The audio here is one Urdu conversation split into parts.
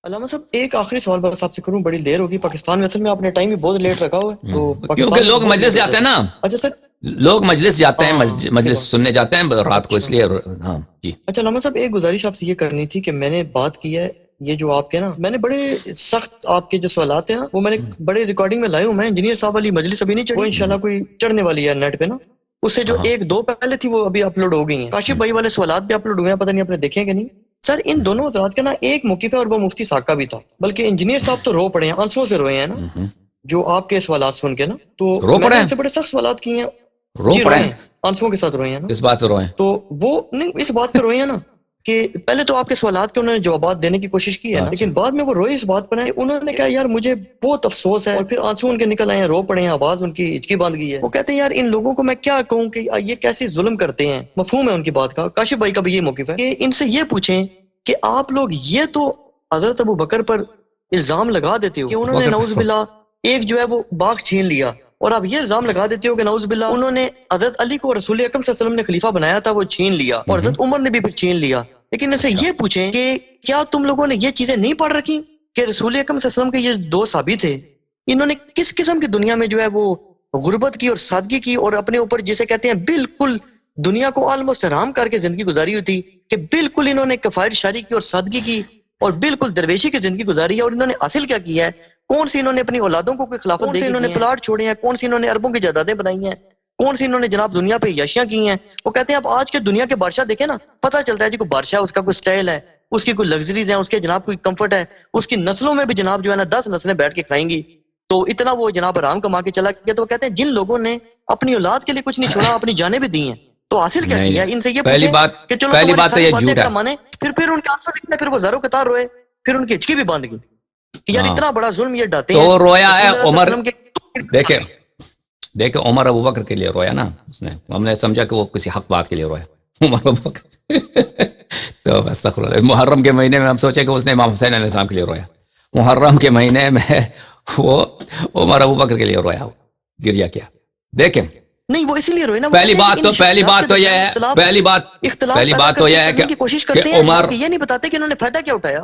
علامہ صاحب ایک آخری سوال بس آپ سے کروں، بڑی دیر ہوگی پاکستان میں، اصل میں آپ نے ٹائم بھی بہت لیٹ رکھا ہوا ہے تو کیونکہ لوگ مجلس جاتے ہیں نا. اچھا سر، لوگ مجلس جاتے ہیں، مجلس سننے جاتے ہیں رات کو، اس لیے. ہاں جی. اچھا علامہ صاحب ایک گزارش آپ سے یہ کرنی تھی کہ میں نے بات کی ہے یہ جو آپ کے نا، میں نے بڑے سخت آپ کے جو سوالات ہیں نا وہ میں نے بڑے ریکارڈنگ میں لائے ہوں. میں انجینئر صاحب والی مجلس ابھی نہیں چڑھی، وہ انشاءاللہ کوئی چڑھنے والی ہے نیٹ پہ نا. اس سے جو ایک دو پہلے تھی وہ ابھی اپلوڈ ہو گئی ہیں. کاشف بھائی والے سوالات بھی اپلوڈ ہوئے ہیں، پتہ نہیں آپ نے دیکھے کہ نہیں. سر ان دونوں حضرات کا نا ایک موقف ہے اور وہ مفتی ساکا بھی تھا، بلکہ انجینئر صاحب تو رو پڑے ہیں، آنسوں سے روئے ہیں نا جو آپ کے سوالات سن کے نا. تو رو میں پڑے نے ہیں؟ ان سے بڑے سخت سوالات کیے ہیں. رو جی پڑے روئے ہیں؟ ہیں، آنسوں کے ساتھ روئے ہیں نا. کس بات پہ روئے ہیں؟ تو وہ نہیں اس بات پہ روئے ہیں نا کہ پہلے تو آپ کے سوالات کے انہوں نے جوابات دینے کی کوشش کی ہے نا، لیکن بعد میں وہ روئے اس بات پر ہیں. انہوں نے کہا یار مجھے بہت افسوس ہے، اور پھر آنسو ان کے نکل آئے ہیں، رو پڑے ہیں، آواز ان کی ہچکی باندھ گئی ہے. وہ کہتے ہیں یار ان لوگوں کو میں کیا کہوں کہ یہ کیسے ظلم کرتے ہیں. مفہوم ہے ان کی بات کا. کاشف بھائی کا بھی یہ موقف ہے کہ ان سے یہ پوچھیں کہ آپ لوگ یہ تو حضرت ابو بکر پر الزام لگا دیتے ہو کہ انہوں نے نعوذ باللہ ایک جو ہے وہ باغ چھین لیا، اور آپ یہ الزام لگا دیتے ہو کہ نعوذ باللہ انہوں نے حضرت علی کو رسول اکرم صلی اللہ علیہ وسلم نے خلیفہ بنایا تھا وہ چھین لیا، اور حضرت عمر نے بھی پھر چھین لیا. لیکن ان سے یہ پوچھیں کہ کیا تم لوگوں نے یہ چیزیں نہیں پڑھ رکھی کہ رسول اکرم صلی اللہ علیہ وسلم کے یہ دو صحابی تھے، انہوں نے کس قسم کی دنیا میں جو ہے وہ غربت کی اور سادگی کی، اور اپنے اوپر جسے کہتے ہیں بالکل دنیا کو آلموسٹ حرام کر کے زندگی گزاری ہوئی تھی، کہ بالکل انہوں نے کفائر شاری کی اور سادگی کی اور بالکل درویشی کی زندگی گزاری ہے. اور انہوں نے حاصل کیا کیا ہے؟ کون سی انہوں نے اپنی اولادوں کو کوئی خلافت دی، کون سی انہوں نے پلاٹ چھوڑے ہیں، کون سی انہوں نے اربوں کی جائیدادیں بنائی ہیں، کون سی انہوں نے جناب دنیا پہ عیاشیاں کی ہیں. وہ کہتے ہیں آپ آج کے دنیا کے بادشاہ دیکھیں نا، پتہ چلتا ہے جی کوئی بادشاہ اس کا کوئی سٹائل ہے، اس کی کوئی لگژریز ہیں، اس کے جناب کوئی کمفرٹ ہے، اس کی نسلوں میں بھی جناب جو ہے نا 10 نسلیں بیٹھ کے کھائیں گی، تو اتنا وہ جناب آرام کما کے چلا گیا. تو وہ کہتے ہیں جن لوگوں نے اپنی اولاد کے لیے کچھ نہیں چھوڑا، اپنی جانیں بھی دی ہیں، تو حاصل کیا کیا ہے؟ ان سے یہ پوچھیں کہ چلو پہلی تمہاری بات تو ساری یہ باتیں جھوٹ اگر ہے. مانے، پھر ان کے آنسو نکلے، پھر وہ زاروں قطار روئے، پھر ان کی ہچکی بھی باندھ گئی کہ یار اتنا بڑا ظلم یہ ڈاتے ہیں. تو رویا ہے رسول اللہ صلی عمر. اللہ علیہ وسلم دیکھیں عمر ابو بکر کے لیے رویا نا اس نے، ہم نے سمجھا کہ وہ کسی حق بات کے لیے رویا عمر ابو بکر. تو استغفر اللہ. محرم کے مہینے میں ہم سوچے کہ اس نے امام حسین علیہ السلام کے لیے رویا. محرم کے مہینے میں وہ عمر ابو بکر کے لیے رویا، گریا کیا. دیکھیں نہیں وہ اسی لیے روئے نا. پہلی بات تو یہ ہے، پہلی بات تو یہ ہے کہ کوشش کرتے ہیں عمر، یہ نہیں بتاتے کہ انہوں نے فائدہ کیا اٹھایا.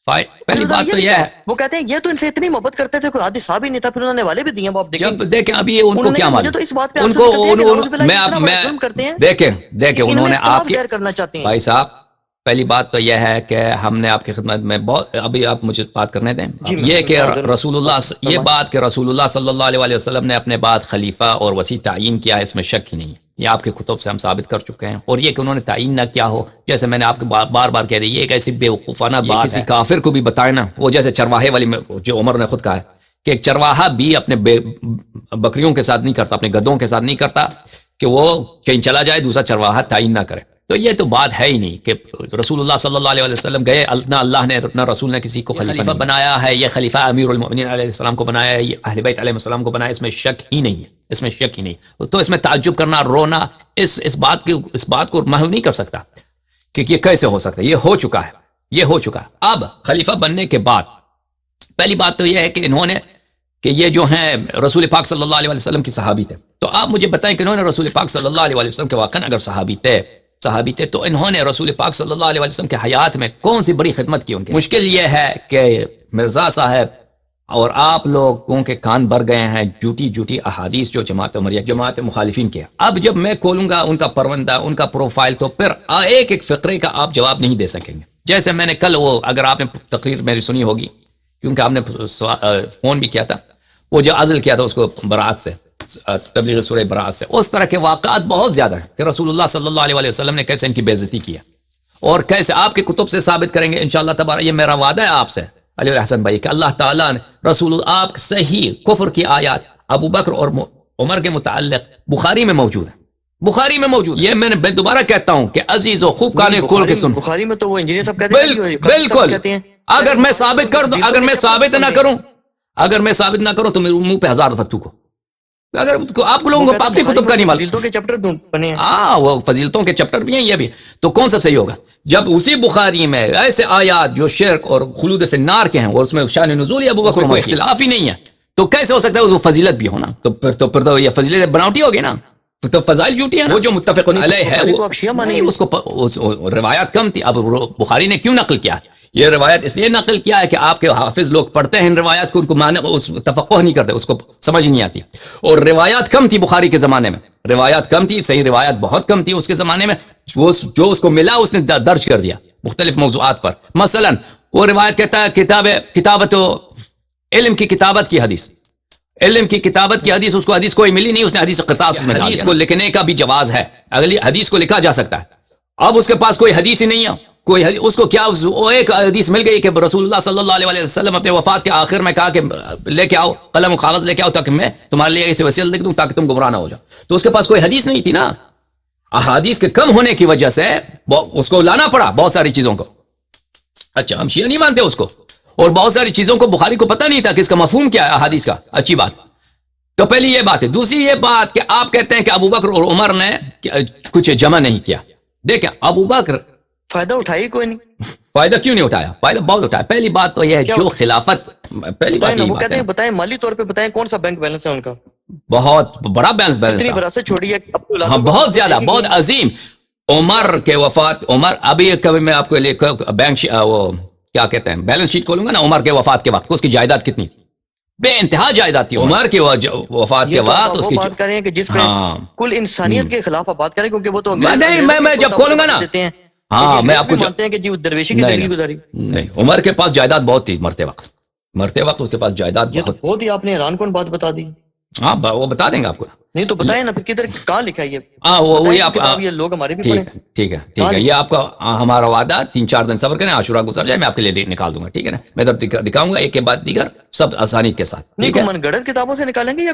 پہلی بات تو یہ ہے، وہ کہتے ہیں یہ تو ان سے اتنی محبت کرتے تھے کوئی حادثہ بھی نہیں تھا، پھر انہوں نے والے بھی دیے. آپ دیکھیں ابھی ان کو کیا معلوم، تو اس بات پہ ان کو دیکھیں انہوں نے آپ کی کرنا چاہتے ہیں. بھائی صاحب پہلی بات تو یہ ہے کہ ہم نے آپ کی خدمت میں بہت، ابھی آپ مجھے بات کرنے دیں. یہ کہ رسول اللہ، یہ بات کہ رسول اللہ صلی اللہ علیہ وسلم نے اپنے بعد خلیفہ اور وسیع تعیین کیا ہے، اس میں شک ہی نہیں ہے. یہ آپ کے کتب سے ہم ثابت کر چکے ہیں. اور یہ کہ انہوں نے تعین نہ کیا ہو، جیسے میں نے آپ کو بار بار کہہ دی، یہ ایک ایسی بے وقوفانہ بات ہے. کسی کافر کو بھی بتائے نا، وہ جیسے چرواہے والی میں جو عمر نے خود کہا ہے کہ ایک چرواہا بھی اپنے بکریوں کے ساتھ نہیں کرتا، اپنے گدھوں کے ساتھ نہیں کرتا کہ وہ کہیں چلا جائے دوسرا چرواہا تعین نہ کرے. تو یہ تو بات ہے ہی نہیں کہ رسول اللہ صلی اللہ علیہ وسلم گئے، نہ اللہ نے نہ رسول نے کسی کو خلیفہ بنایا ہے. یہ خلیفہ امیر المؤمنین علیہ السلام کو بنایا ہے، یہ اہل بیت علیہ السلام کو بنایا، اس میں شک ہی نہیں ہے، اس میں شک ہی نہیں. تو اس میں تعجب کرنا، رونا اس بات کو محو نہیں کر سکتا کہ یہ کیسے ہو سکتا ہے. یہ ہو چکا ہے، یہ ہو چکا ہے. اب خلیفہ بننے کے بعد پہلی بات تو یہ ہے کہ انہوں نے کہ یہ جو ہیں رسول پاک صلی اللہ علیہ وسلم کی صحابی تھے. تو آپ مجھے بتائیں کہ انہوں نے رسول پاک صلی اللہ علیہ وسلم کے واقعا اگر صحابی تھے تو انہوں نے رسول پاک صلی اللہ علیہ وسلم کے حیات میں کون سی بڑی خدمت کی ان کی. مشکل یہ ہے کہ مرزا صاحب اور آپ لوگوں کے کان بھر گئے ہیں جھوٹی احادیث جو جماعت عمریہ جماعت مخالفین کے. اب جب میں کھولوں گا ان کا پروندہ، ان کا پروفائل، تو پھر ایک فقرے کا آپ جواب نہیں دے سکیں گے. جیسے میں نے کل وہ، اگر آپ نے تقریر میری سنی ہوگی کیونکہ آپ نے فون بھی کیا تھا، وہ جو عزل کیا تھا اس کو برات سے، تبلیغ سورہ برات سے، اس طرح کے واقعات بہت زیادہ ہیں کہ رسول اللہ صلی اللہ علیہ وسلم نے کیسے ان کی بے عزتی کیا، اور کیسے آپ کے کتب سے ثابت کریں گے انشاءاللہ تبارک. یہ میرا وعدہ ہے آپ سے علی الحسن بھائی کہ اللہ تعالیٰ نے رسول آپ صحیح کفر کی آیات ابو بکر اور عمر کے متعلق بخاری میں موجود ہے، بخاری میں موجود. یہ میں دوبارہ کہتا ہوں کہ عزیز و خوب کانے کھول کے سن. بخاری میں تو وہ انجینئر صاحب کہتے ہیں بالکل. اگر میں ثابت کر دوں، اگر میں ثابت نہ کروں تو میرے منہ پہ 1000 دفعہ تھوکو. اگر آپ لوگوں کو اپنی کتب کا نہیں معلوم، فضیلتوں کے چیپٹر بنے ہیں. وہ فضیلتوں کے چیپٹر بھی ہیں یہ بھی. تو کون سا صحیح ہوگا جب اسی بخاری میں ایسے آیات جو شرک اور خلود فی النار کے ہیں اور اس میں شان نزول ابو بکر میں اختلاف ہی نہیں ہے، تو کیسے ہو سکتا ہے اس کو فضیلت بھی ہونا؟ تو پھر تو یہ فضیلت بناوٹی ہوگی نا، تو فضائل جھوٹی ہیں. وہ جو متفق علیہ ہے اس کو روایات کم تھی. اب بخاری نے کیوں نقل کیا؟ یہ روایت اس لیے نقل کیا ہے کہ آپ کے حافظ لوگ پڑھتے ہیں ان روایات کو، ان کو معنی اس تفقہ نہیں کرتے، اس کو سمجھ نہیں آتی. اور روایات کم تھی بخاری کے زمانے میں، روایات کم تھی، صحیح روایات بہت کم تھی اس کے زمانے میں. وہ جو اس کو ملا اس نے درج کر دیا مختلف موضوعات پر. مثلا وہ روایت کہتا ہے کتابت علم کی کتابت کی حدیث، علم کی کتابت کی حدیث، اس کو حدیث کوئی ملی نہیں، اس نے حدیث قرطاس میں حدیث کو لکھنے کا بھی جواز ہے، اگلی حدیث کو لکھا جا سکتا ہے. اب اس کے پاس کوئی حدیث ہی نہیں ہے، کوئی حدیث اس کو کیا، وہ ایک حدیث مل گئی کہ رسول اللہ صلی اللہ علیہ وسلم اپنے وفات کے آخر میں کہا کہ لے کے آؤ قلم و کاغذ لے کے آؤ تاکہ میں تمہارے لیے اسے وسیلہ لکھ دوں تاکہ تم گمراہ نہ ہو جاؤ. تو اس کے پاس کوئی حدیث نہیں تھی نا، احادیث کے کم ہونے کی وجہ سے اس کو لانا پڑا بہت ساری چیزوں کو. اچھا ہم شیعہ نہیں مانتے اس کو، اور بہت ساری چیزوں کو بخاری کو پتہ نہیں تھا کہ اس کا مفہوم کیا ہے احادیث کا. اچھی بات. تو پہلی یہ بات ہے. دوسری یہ بات کہ آپ کہتے ہیں کہ ابو بکر اور عمر نے کچھ جمع نہیں کیا. دیکھیں ابو بکر فائدہ اٹھائی کوئی نہیں. فائدہ کیوں نہیں اٹھایا؟ فائدہ بہت اٹھایا. پہلی بات تو یہ ہے جو خلافت، پہلی بات وہ کہتے ہیں بتائیں مالی طور پہ بتائیں کون سا بینک بیلنس ہے ان کا؟ بہت بڑا بیلنس اتنی وراثت چھوڑی ہے. ہاں بہت زیادہ، بہت عظیم. عمر کے وفات، عمر ابھی کبھی میں آپ کو بینک وہ کیا کہتے ہیں بیلنس شیٹ کھولوں گا نا، عمر کے وفات کے وقت اس کی جائیداد کتنی تھی؟ بے انتہا جائیداد تھی عمر کے وفات کے بعد. اس کی بات کریں کہ جس پہ کل انسانیت کے خلاف آپ بات کریں، کیونکہ وہ تو نہیں میں جب کھولوں گا نا، ہاں میں آپ کو مانتے ہیں کہ جی درویشی کی زندگی گزاری. نہیں، عمر کے پاس جائیداد بہت تھی مرتے وقت اس کے پاس جائیداد بہت ہی. آپ نے حیران کن بات بتا دی. ہاں وہ بتا دیں گے آپ کو. نہیں تو بتائیں نا پھر کدھر کہاں لکھا ہے یہ؟ ہاں وہ یہ لوگ ہمارے بھی پڑھیں. ٹھیک ہے یہ آپ کا ہمارا وعدہ. 3-4 دن صبر کریں، عاشورہ گزر جائے میں آپ کے لیے نکال دوں گا. ٹھیک ہے نا، میں دکھاؤں گا ایک کے بعد دیگر سب آسانی کے ساتھ. نہیں من گڑت کتابوں سے نکالیں گے یا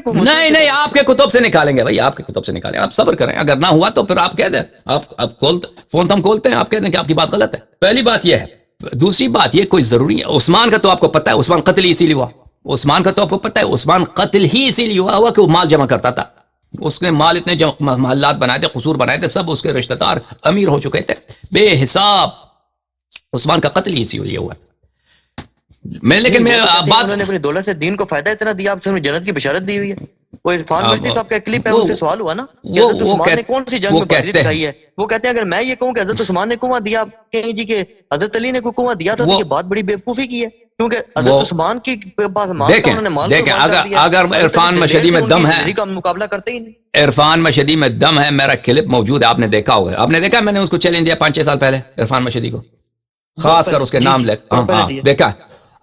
نہیں آپ کے کتب سے نکالیں گے بھائی، آپ کے کتب سے نکالیں. آپ صبر کریں، اگر نہ ہوا تو پھر آپ کہہ دیں. آپ فون تو ہم کھولتے ہیں، آپ کہہ دیں کہ آپ کی بات غلط ہے. پہلی بات یہ ہے. دوسری بات یہ کوئی ضروری ہے. عثمان کا تو آپ کو پتہ ہے، عثمان قتل ہی اسی لیے ہوا. عثمان کا تو آپ کو پتہ ہے، عثمان قتل ہی اسی لیے ہوا کہ وہ مال جمع کرتا تھا. اس نے مال اتنے محلات بنائے تھے، قصور بنائے تھے، سب اس کے رشتہ دار امیر ہو چکے تھے بے حساب. عثمان کا قتل ہی اسی لیے ہوا. لیکن میں بات، انہوں نے اپنی دولت سے دین کو فائدہ اتنا دیا، آپ سے جنت کی بشارت دی ہوئی ہے. وہ عرفان مجدی صاحب کا کلپ ہے، ان سے سوال ہوا نا کہ حضرت عثمان نے کون سی جنگ میں بہادری دکھائی ہے. وہ کہتے ہیں اگر میں یہ کہوں کہ حضرت عثمان نے کنواں دیا، کہیں جی کہ حضرت علی نے کوئی کنواں دیا تھا، تو یہ بات بڑی بیوقوفی کی ہے، کیونکہ حضرت عثمان کی پاس مال تھا، انہوں نے مال دیکھیں اگر عرفان مشدی میں دم ہے، کا مقابلہ کرتے ہی نہیں. عرفان مشدی میں دم ہے. میرا کلپ موجود ہے، آپ نے دیکھا ہوگا. آپ نے دیکھا میں نے اس کو چیلنج دیا 5-6 سال پہلے عرفان مشدی کو، خاص کر اس کے نام لے. ہاں دیکھا.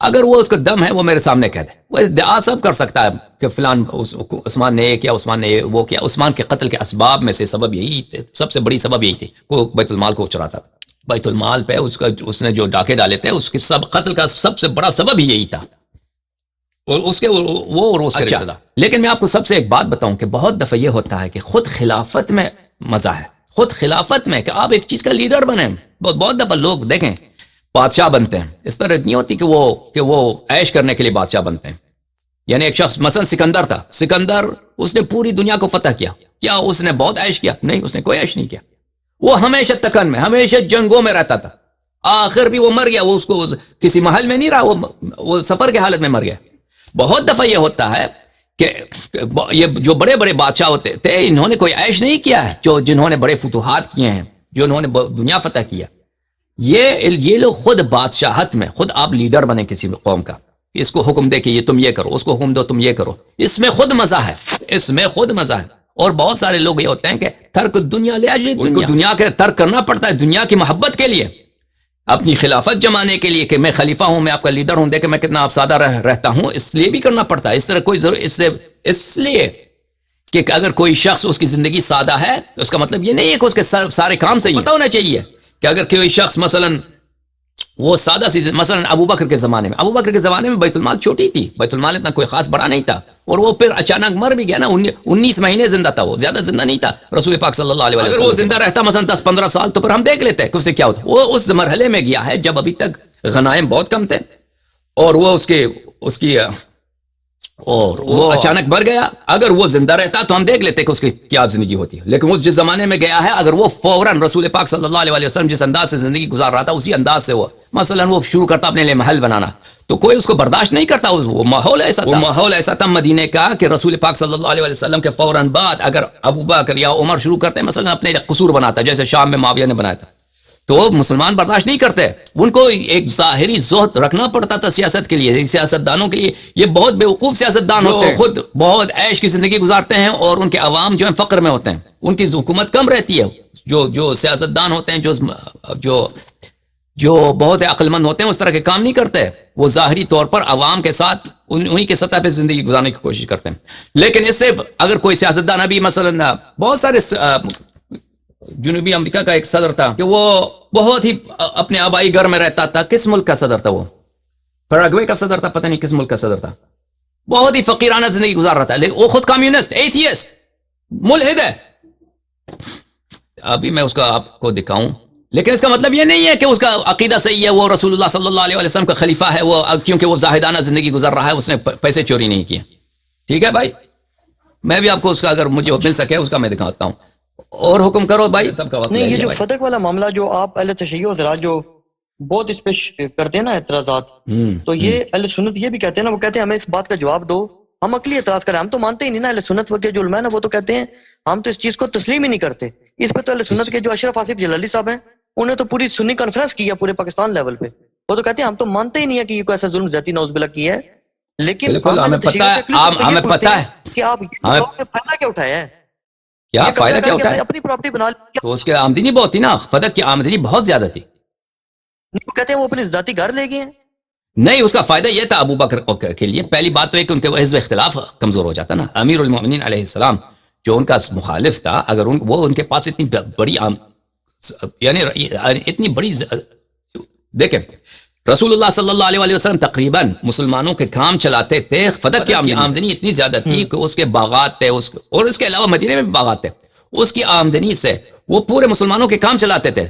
اگر وہ اس کا دم ہے وہ میرے سامنے کہہ دے. وہ ادعا سب کر سکتا ہے کہ فلان عثمان نے یہ کیا، عثمان نے وہ کیا. عثمان کے قتل کے اسباب میں سے سبب یہی تھے، سب سے بڑی سبب یہی تھی. وہ بیت المال کو چراتا تھا. بیت المال پہ اس نے جو ڈاکے ڈالے تھے، اس کے سب قتل کا سب سے بڑا سبب ہی یہی تھا. اور اس کے وہ اور اس کے رشتہ دار. لیکن میں آپ کو سب سے ایک بات بتاؤں کہ بہت دفعہ یہ ہوتا ہے کہ خود خلافت میں مزہ ہے، خود خلافت میں کہ آپ ایک چیز کا لیڈر بنیں. بہت دفعہ لوگ دیکھیں بادشاہ بنتے ہیں، اس طرح نہیں ہوتی کہ وہ عیش کرنے کے لیے بادشاہ بنتے ہیں. یعنی ایک شخص مثلا سکندر تھا، سکندر اس نے پوری دنیا کو فتح کیا. کیا اس نے بہت عیش کیا؟ نہیں، اس نے کوئی عیش نہیں کیا. وہ ہمیشہ تکن میں، ہمیشہ جنگوں میں رہتا تھا. آخر بھی وہ مر گیا. وہ اس کو کسی محل میں نہیں رہا، وہ سفر کی حالت میں مر گیا. بہت دفعہ یہ ہوتا ہے کہ یہ جو بڑے بڑے بادشاہ ہوتے تھے، انہوں نے کوئی عیش نہیں کیا ہے. جنہوں نے بڑے فتوحات کیے ہیں، جو انہوں نے دنیا فتح کیا، یہ لوگ خود بادشاہت میں، خود آپ لیڈر بنے کسی قوم کا، اس کو حکم دے کہ یہ تم یہ کرو، اس کو حکم دو تم یہ کرو. اس میں خود مزہ ہے، اس میں خود مزہ ہے. اور بہت سارے لوگ یہ ہوتے ہیں کہ ترک دنیا لے آجی، ان کو دنیا کے ترک کرنا پڑتا ہے دنیا کی محبت کے لیے، اپنی خلافت جمانے کے لیے کہ میں خلیفہ ہوں، میں آپ کا لیڈر ہوں، دیکھیں میں کتنا آپ سادہ رہتا ہوں. اس لیے بھی کرنا پڑتا ہے. اس طرح کوئی ضرور اس لیے کہ اگر کوئی شخص اس کی زندگی سادہ ہے، اس کا مطلب یہ نہیں ہے کہ اس کے سارے کام صحیح پتہ ہونا چاہیے. کہ اگر کوئی شخص مثلا وہ سادہ سی، مثلا ابو بکر کے زمانے میں بیت المال چھوٹی تھی، بیت المال اتنا کوئی خاص بڑا نہیں تھا، اور وہ پھر اچانک مر بھی گیا نا. 19 مہینے زندہ تھا، وہ زیادہ زندہ نہیں تھا رسول پاک صلی اللہ علیہ وسلم. اگر وہ زندہ رہتا مثلا 10-15 سال تو پھر ہم دیکھ لیتے کہ اسے کیا ہوتا. وہ اس مرحلے میں گیا ہے جب ابھی تک غنائم بہت کم تھے، اور وہ اس کی اور وہ اچانک مر گیا. اگر وہ زندہ رہتا تو ہم دیکھ لیتے کہ اس کی کیا زندگی ہوتی ہے. لیکن وہ جس زمانے میں گیا ہے، اگر وہ فوراً رسول پاک صلی اللہ علیہ وسلم جس انداز سے زندگی گزار رہا تھا، اسی انداز سے وہ مثلا وہ شروع کرتا اپنے لیے محل بنانا، تو کوئی اس کو برداشت نہیں کرتا. وہ ماحول ایسا تھا مدینے کا کہ رسول پاک صلی اللہ علیہ وسلم کے فوراً بعد اگر ابو بکر یا عمر شروع کرتے مثلا اپنے قصور بناتا، جیسے شام میں معاویہ نے بنایا تھا، تو وہ مسلمان برداشت نہیں کرتے. ان کو ایک ظاہری زہد رکھنا پڑتا تھا سیاست کے لیے, سیاست دانوں کے لیے. یہ بہت بیوقوف سیاست دان ہوتے ہیں, خود بہت عیش کی زندگی گزارتے ہیں اور ان کے عوام جو ہیں فقر میں ہوتے ہیں, ان کی حکومت کم رہتی ہے. جو سیاست دان ہوتے ہیں, جو بہت عقل مند ہوتے ہیں, اس طرح کے کام نہیں کرتے. وہ ظاہری طور پر عوام کے ساتھ انہی کے سطح پہ زندگی گزارنے کی کوشش کرتے ہیں. لیکن اس سے اگر کوئی سیاستدان, ابھی مثلا بہت سارے جنوبی امریکہ کا ایک صدر تھا کہ وہ بہت ہی اپنے آبائی گھر میں رہتا تھا. کس ملک کا صدر تھا وہ؟ پیراگوے کا صدر تھا, پتہ نہیں کس ملک کا صدر تھا. بہت ہی فقیرانہ زندگی گزار رہا تھا, لیکن وہ خود کمیونسٹ, ایتھیسٹ, ملحد ہے. ابھی میں اس کا آپ کو دکھاؤں, لیکن اس کا مطلب یہ نہیں ہے کہ اس کا عقیدہ صحیح ہے, وہ رسول اللہ صلی اللہ علیہ وسلم کا خلیفہ ہے, وہ کیونکہ وہ زاہدانہ زندگی گزر رہا ہے, اس نے پیسے چوری نہیں کیے. ٹھیک ہے بھائی, میں بھی آپ کو اس کا اگر مجھے مل سکے اس کا میں دکھاتا ہوں. اور حکم کرو بھائی, سب کا وقت نہیں. یہ جو فتق والا معاملہ جو آپ اہل تشیع حضرات جو بہت اس پہ کرتے ہیں نا اعتراضات, تو یہ اہل سنت یہ بھی کہتے ہیں نا, وہ کہتے ہیں ہمیں اس بات کا جواب دو, ہم عقلی اعتراض کریں. ہم تو مانتے ہی نہیں نا, اہل سنت کے جو علماء ہیں وہ تو کہتے ہیں ہم تو اس چیز کو تسلیم ہی نہیں کرتے. اس پہ تو اہل سنت کے جو اشرف آصف جلالی صاحب ہیں, انہیں تو پوری سنی کانفرنس کی ہے پورے پاکستان لیول پہ. وہ تو کہتے ہیں ہم تو مانتے ہی نہیں ہے کہ یہ کوئی ایسا ظلم زیادتی نعوذ باللہ کی ہے. لیکن ہمیں پتہ ہے کہ آپ فائدہ کیا اٹھایا ہے, کیا فائدہ کیا اٹھایا, اپنی پراپرٹی بنا لی. تو اس کی آمدنی بہت تھی نا, فتق کی آمدنی بہت زیادہ تھی. وہ کہتے ہیں وہ اپنی ذاتی گھر لے گئے ہیں. نہیں, اس کا فائدہ یہ تھا ابو بکر کے لیے. پہلی بات تو ہے کہ ان کے حزب اختلاف کمزور ہو جاتا نا. امیر المومنین علیہ السلام جو ان کا مخالف تھا, اگر وہ ان کے پاس اتنی بڑی یعنی اتنی بڑی, دیکھیں رسول اللہ صلی اللہ علیہ وسلم تقریباً مسلمانوں کے کام چلاتے تھے. فتق کی آمدنی اتنی زیادہ تھی کہ اس کے باغات تھے, اور اس کے علاوہ مدینے میں بھی باغات تھے. اس کی آمدنی سے وہ پورے مسلمانوں کے کام چلاتے تھے,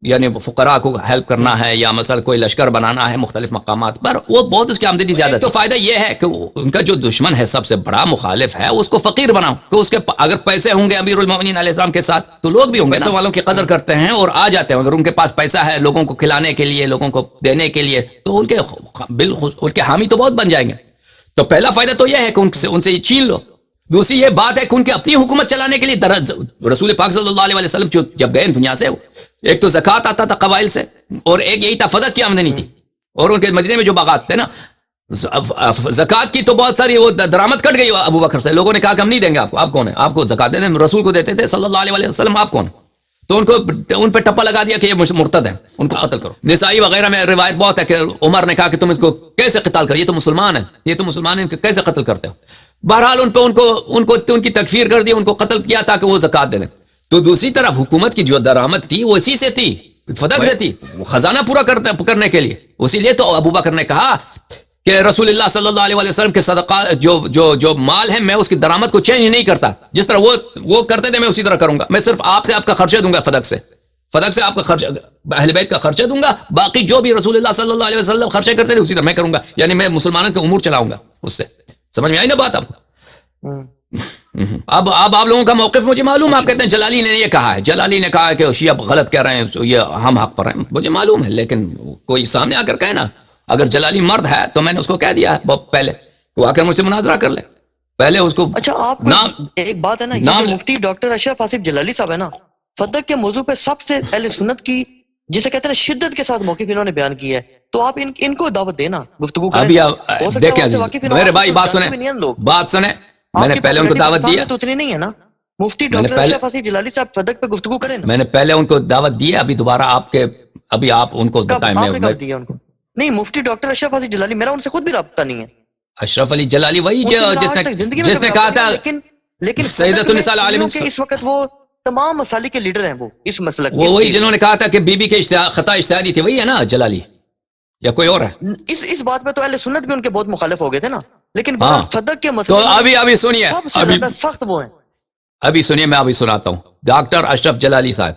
یعنی فقراء کو ہیلپ کرنا ہے, یا مثلا کوئی لشکر بنانا ہے مختلف مقامات پر, وہ بہت اس کی آمدنی زیادہ تھی. تو فائدہ یہ ہے کہ ان کا جو دشمن ہے, سب سے بڑا مخالف ہے, اس کو فقیر بناؤ, کہ اس کے اگر پیسے ہوں گے امیر المومنین علیہ السلام کے ساتھ, تو لوگ بھی ہوں گے پیسے والوں کی قدر کرتے ہیں اور آ جاتے ہیں. اگر ان کے پاس پیسہ ہے لوگوں کو کھلانے کے لیے, لوگوں کو دینے کے لیے, تو ان کے حامی تو بہت بن جائیں گے. تو پہلا فائدہ تو یہ ہے کہ ان سے یہ چھین لو. دوسری یہ بات ہے کہ ان کی اپنی حکومت چلانے کے لیے رسول پاک صلی اللہ علیہ وسلم جب گئے دنیا سے, ایک تو زکوٰۃ آتا تھا قبائل سے, اور ایک یہی تھا فتق کی آمدنی تھی. اور ان کے مدینے میں جو باغات تھے نا, زکوٰۃ کی تو بہت ساری وہ درآمد کٹ گئی ابو بکر سے. لوگوں نے کہا کہ ہم نہیں دیں گے آپ کو. آپ کون ہیں, آپ کو زکوٰۃ دیتے ہیں, رسول کو دیتے تھے صلی اللہ علیہ وسلم, آپ کون ہیں؟ تو ان پہ ٹپا لگا دیا کہ یہ مرتد ہیں, ان کو قتل کرو. نسائی وغیرہ میں روایت بہت ہے کہ عمر نے کہا کہ تم اس کو کیسے قتال کرو, یہ تو مسلمان ہیں, یہ تو مسلمان ہیں, کیسے قتل کرتے ہو. بہرحال ان کی تکفیر کر دی, ان کو قتل کیا تاکہ وہ زکوٰۃ دے دیں. تو دوسری طرف حکومت کی جو درآمد تھی وہ اسی سے تھی, فتق سے تھی, خزانہ پورا کرنے کے لیے. اسی لیے تو ابو بکر نے کہا کہ رسول اللہ صلی اللہ علیہ وسلم کے صدقہ جو مال ہے, میں اس کی درآمد کو چینج نہیں کرتا. جس طرح وہ کرتے تھے میں اسی طرح کروں گا. میں صرف آپ کا خرچہ دوں گا, فتق سے آپ کا خرچہ, اہل بیت کا خرچہ دوں گا. باقی جو بھی رسول اللہ صلی اللہ علیہ وسلم خرچہ کرتے تھے اسی طرح میں کروں گا. یعنی میں مسلمانوں کے امور چلاؤں گا اس سے. سمجھ میں آئی نا بات آپ کو؟ اب آپ لوگوں کا موقف مجھے معلوم ہے. آپ کہتے ہیں جلالی نے یہ کہا ہے, جلالی نے کہا ہے کہ شیعہ غلط کہہ رہے ہیں, یہ ہم حق پر ہیں. مجھے معلوم ہے, لیکن کوئی سامنے آ کر کہے نا, اگر جلالی مرد ہے تو میں نے اس کو کہہ دیا ہے پہلے, وہ آ کر مجھ سے مناظرہ کر لے پہلے اس کو. اچھا, آپ ایک بات ہے نا, مفتی ڈاکٹر اشرف آصف جلالی صاحب ہے نا, فتق کے موضوع پہ سب سے اہل سنت کی جسے کہتے ہیں شدت کے ساتھ موقف انہوں نے بیان کیا ہے, تو آپ ان کو دعوت دینا, گفتگو کریں. ابھی دیکھیں میرے بھائی, بات سنیں. میں نے پہلے ان کو دعوت دی ہے, تو اتنی نہیں ہے نا. مفتی ڈاکٹر اشرف آصف جلالی صاحب فتق پہ گفتگو کریں. میں نے پہلے ان کو دعوت دی ہے, ابھی دوبارہ ابھی آپ ان کو بتائیں. نہیں, مفتی ڈاکٹر اشرف آصف جلالی, میرا ان سے خود بھی رابطہ نہیں ہے. اشرف علی جلالی وہی جس نے کہا تھا لیکن سیدۃ النساء العالمین, اس وقت وہ تمام مسالک کے لیڈر ہیں, وہ اس مسلک وہی جنہوں نے کہا تھا کہ بی بی کے خطا اجتہادی تھی, وہی ہے نا جلالی, یا کوئی اور ہے؟ اس بات پہ تو اہل سنت بھی ان کے بہت مخالف ہو گئے تھے نا. لیکن فتق کے مسئلے تو ابھی سنیے, سب سے زیادہ سخت وہ ہیں. ابھی سنیے, میں ابھی سناتا ہوں. ڈاکٹر اشرف جلالی صاحب,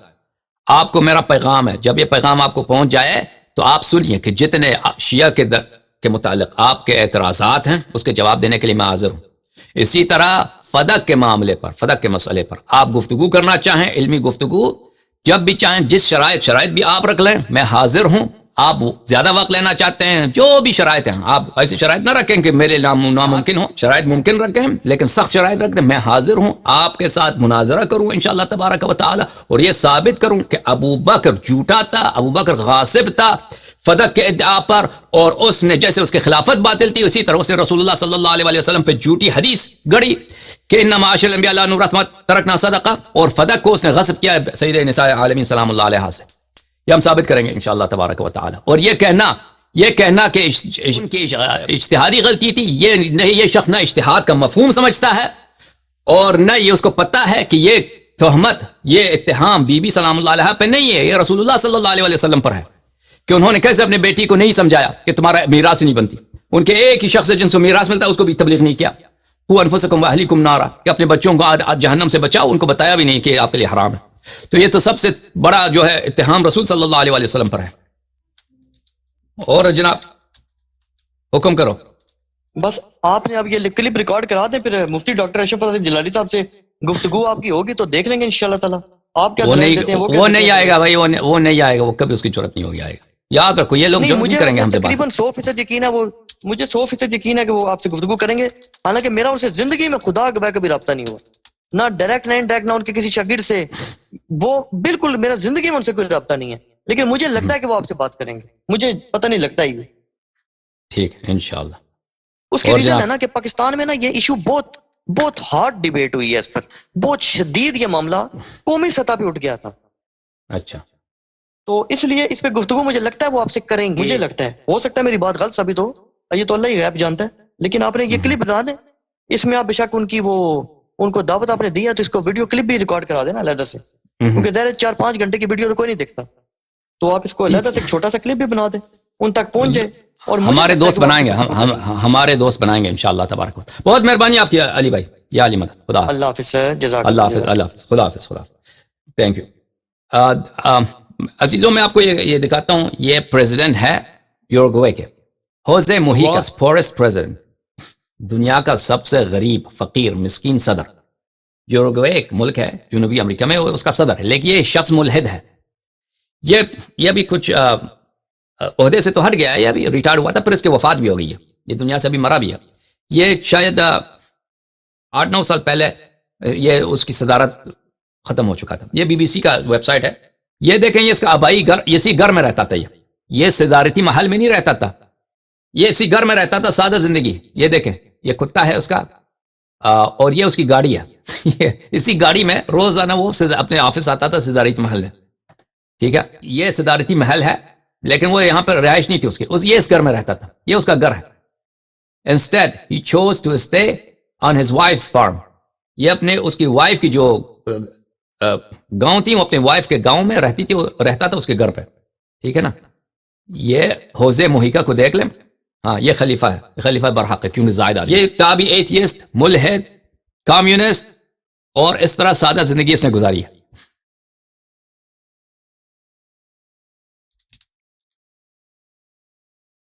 آپ کو میرا پیغام ہے, جب یہ پیغام آپ کو پہنچ جائے تو آپ سنیے کہ جتنے شیعہ کے متعلق آپ کے اعتراضات ہیں اس کے جواب دینے کے لیے میں حاضر ہوں. اسی طرح فتق کے معاملے پر, فتق کے مسئلے پر آپ گفتگو کرنا چاہیں, علمی گفتگو جب بھی چاہیں, جس شرائط بھی آپ رکھ لیں, میں حاضر ہوں. آپ زیادہ وقت لینا چاہتے ہیں، جو بھی شرائط ہیں، آپ ایسی شرائط نہ رکھیں کہ میرے ناممکن ہو، شرائط ممکن رکھیں لیکن سخت شرائط رکھ دیں. میں حاضر ہوں آپ کے ساتھ مناظرہ کروں انشاءاللہ تبارک و تعالی، اور یہ ثابت کروں کہ ابو بکر جھوٹا تھا، ابو بکر غاصب تھا فدق کے ادعا پر، اور اس نے جیسے اس کی خلافت باطل تھی اسی طرح اس نے رسول اللہ صلی اللہ علیہ وسلم پہ جھوٹی حدیث گڑی کہ انما معاشر الانبیاء لا نورث ما ترکنا صدقہ، اور فدق کو اس نے غصب کیا سید نساء عالمین سلام اللہ علیہ سے. یہ ہم ثابت کریں گے انشاءاللہ تبارک و تعالی. اور یہ کہنا کہ ان کی اجتہادی غلطی تھی، یہ نہیں، یہ شخص نہ اجتہاد کا مفہوم سمجھتا ہے اور نہ یہ اس کو پتہ ہے کہ یہ تہمت، یہ اتہام بی بی سلام اللہ علیہ پہ نہیں ہے، یہ رسول اللہ صلی اللہ علیہ وسلم پر ہے کہ انہوں نے کیسے اپنے بیٹی کو نہیں سمجھایا کہ تمہارا میراث نہیں بنتی. ان کے ایک ہی شخص ہے جن سے میراث ملتا ہے، اس کو بھی تبلیغ نہیں کیا. قوا انفسکم واہلیکم نارا، کہ اپنے بچوں کو جہنم سے بچاؤ، ان کو بتایا بھی نہیں کہ آپ کے لیے حرام ہے. تو یہ تو سب سے بڑا جو ہے اتہام رسول صلی اللہ علیہ وسلم پر ہے. اور جناب حکم کرو. بس آپ نے اب یہ کلپ ریکارڈ کرا دیں، پھر مفتی ڈاکٹر اشرف حسین جلالی صاحب سے گفتگو آپ کی ہوگی تو دیکھ لیں گے انشاءاللہ تعالی. آپ کیا وہ نہیں آئے گا بھائی، وہ نہیں آئے گا، وہ کبھی اس کی ضرورت نہیں ہوگی آئے گا. یاد رکھو یہ لوگ نہیں کریں گے ہم سے بات. تقریباً 100% یقین ہے، وہ مجھے 100% یقین ہے کہ وہ آپ سے گفتگو کریں گے. حالانکہ میرا ان سے زندگی میں خدا گواہ کبھی رابطہ نہیں ہوا، نہ ڈائریکٹ نہ انڈائریکٹ، نہ ان کے کسی شاگرد سے، وہ بالکل میرا زندگی میں ان سے کوئی رابطہ نہیں ہے. لیکن مجھے لگتا ہے کہ وہ آپ سے بات کریں گے، مجھے پتہ نہیں لگتا ہی. ٹھیک ہے انشاءاللہ. اس کی ریزن ہے نا کہ پاکستان میں نا یہ ایشو بہت ہارڈ ڈیبیٹ ہوئی ہے اس پر، بہت شدید یہ معاملہ قومی سطح پہ اٹھ گیا تھا. اچھا، تو اس لیے اس پہ گفتگو مجھے لگتا ہے وہ آپ سے کریں گے. مجھے لگتا ہے، ہو سکتا ہے میری بات غلط ثابت ہو، یہ تو اللہ ہی غیب جانتا ہے. لیکن آپ نے یہ کلپ بنا دیں، اس میں آپ بے شک ان کو دعوت آپ نے دی ہے تو اس کو ویڈیو کلپ بھی ریکارڈ کرا دینا علیحدہ سے، کیونکہ ظاہر 4-5 گھنٹے کی ویڈیو تو کوئی نہیں دیکھتا. تو آپ اس کو علیحدہ سے ایک چھوٹا سا کلپ بھی بنا دیں، ان تک پہنچ جائے. اور ہمارے دوست بنائیں گے، ہمارے دوست بنائیں گے انشاءاللہ تبارک. بہت مہربانی آپ کی علی بھائی، یا علی مدد. خدا اللہ حافظ، جزاک اللہ حافظ، اللہ حافظ، خدا حافظ، خدا حافظ. Thank you. عزیزوں میں آپ کو یہ دکھاتا ہوں، یہ پریزیڈنٹ ہے یوروگوے کے، ہوزے موہیکا، فورسٹ پریزیڈنٹ، دنیا کا سب سے غریب، فقیر، مسکین صدر. یوروگوے ایک ملک ہے جنوبی امریکہ میں، اس کا صدر ہے، لیکن یہ شخص ملحد ہے. یہ بھی کچھ عہدے سے تو ہٹ گیا ہے، یہ ابھی ریٹائر ہوا تھا، پھر اس کی وفات بھی ہو گئی ہے، یہ دنیا سے ابھی مرا بھی ہے. یہ شاید 8-9 سال پہلے یہ اس کی صدارت ختم ہو چکا تھا. یہ بی بی سی کا ویب سائٹ ہے. یہ دیکھیں، یہ اس کا آبائی گھر اسی گھر میں رہتا تھا. یہ صدارتی محل میں نہیں رہتا تھا، یہ اسی گھر میں رہتا تھا، سادہ زندگی. یہ دیکھیں، یہ کتا ہے اس کا، اور یہ اس کی گاڑی ہے. اسی گاڑی میں روزانہ وہ اپنے آفس آتا تھا صدارتی محل میں. ٹھیک ہے، یہ صدارتی محل ہے لیکن وہ یہاں پر رہائش نہیں تھی اس کی، یہ اس گھر میں رہتا تھا، یہ اس کا گھر ہے. Instead, he chose to stay on his wife's farm. یہ اپنے اس کی وائف کی جو گاؤں تھی، وہ اپنے وائف کے گاؤں میں رہتی تھی، وہ رہتا تھا اس کے گھر پہ. ٹھیک ہے نا. یہ ہوزے موہیکا کو دیکھ لیں، ہاں یہ خلیفہ ہے، خلیفہ برحق ہے کیونکہ زائد آدمی. یہ تابعی ایتھیسٹ، ملحد، کمیونسٹ، اور اس طرح سادہ زندگی اس نے گزاری ہے.